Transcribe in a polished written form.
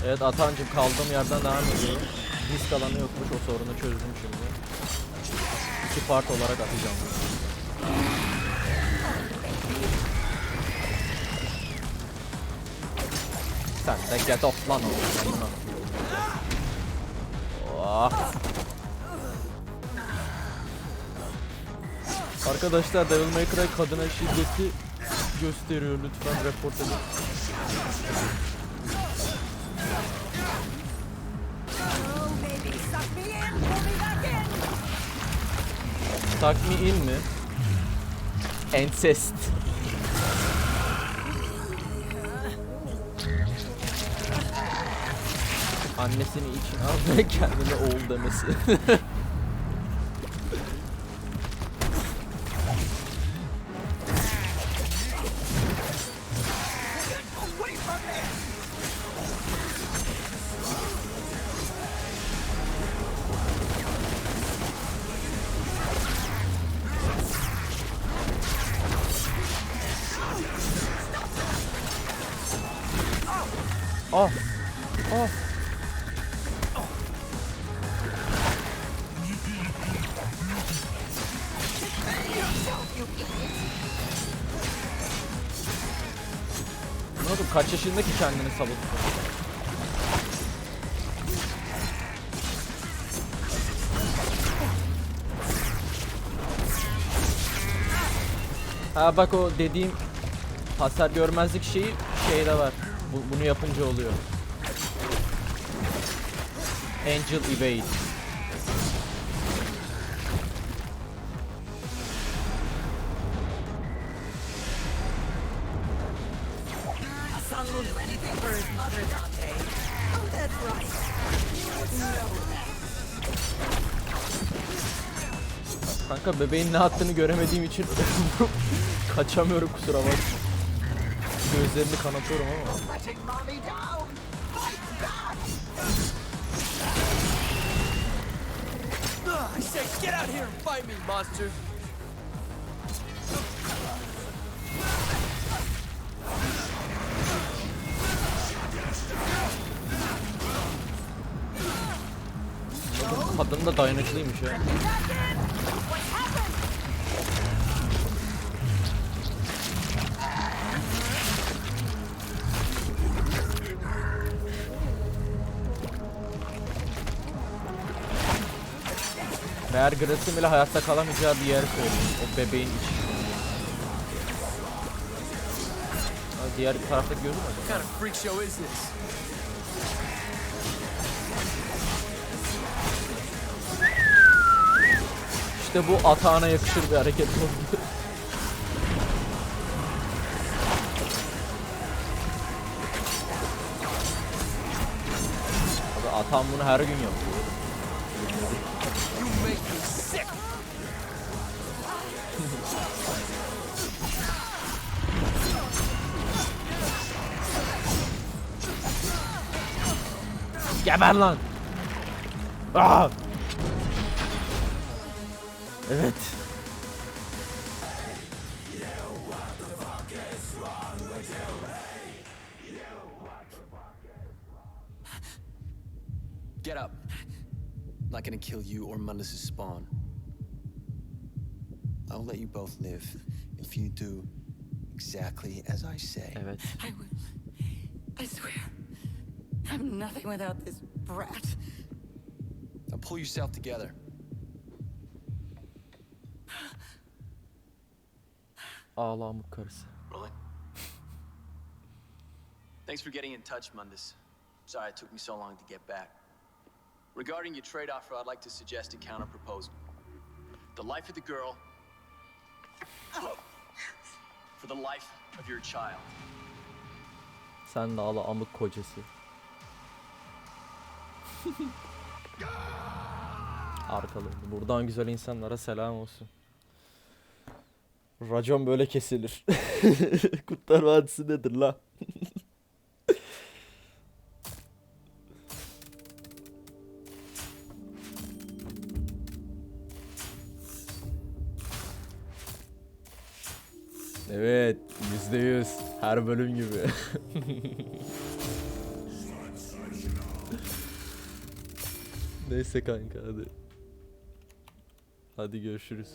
Evet Atahan'cım kaldığım yerden devam ediyor. Risk alanı yokmuş, o sorunu çözdüm şimdi. 2 part olarak atacağım. Sen de get off lan oğlum. Oh. Arkadaşlar Devil May Cry kadına şiddeti gösteriyor, lütfen report edin. Suck me in mi? Incest. Annesini için al ve kendine oğul demesi. Oh. Oh. Ne oldu? Kaç yaşındaki kendini savunuyor? Ha bak, o dediğim hasar görmezlik şeyde var. Bunu yapınca oluyor. Angel Evade. Kanka bebeğin ne attığını göremediğim için kaçamıyorum, kusura bakma. Gözlerini kanatıyorum ama. I say get out here and fight me, monster. Kadın da dayanıklıymış ya. Meğer Grace'in bile hayatta kalamayacağı bir yer söyleyeyim. O bebeğin içi. Diğer taraftaki gözü mü? What kind of freak show is this? İşte bu Atahan'a yakışır bir hareket oldu. Abi Atahan bunu her gün yapıyor. You make me sick. Geber lan! Aa! Evet. Get up. I'm not gonna kill you or Mundus' spawn. I'll let you both live if you do exactly as I say. Evet. I will. I swear. I'm nothing without this brat. Now pull yourself together. Ağlamık karısı. Rolling. Thanks for getting in touch, Mundus. Sorry it took me so long to get back. Regarding your trade offer, I'd like to suggest a counter proposal. The life of the girl for the life of your child. Sen de ağla amık kocası. Arkalarında. Buradan güzel insanlara selam olsun. Racon böyle kesilir. Kurtlar Vadisi nedir la? Evet, %100 her bölüm gibi. Neyse kanka hadi. Hadi görüşürüz.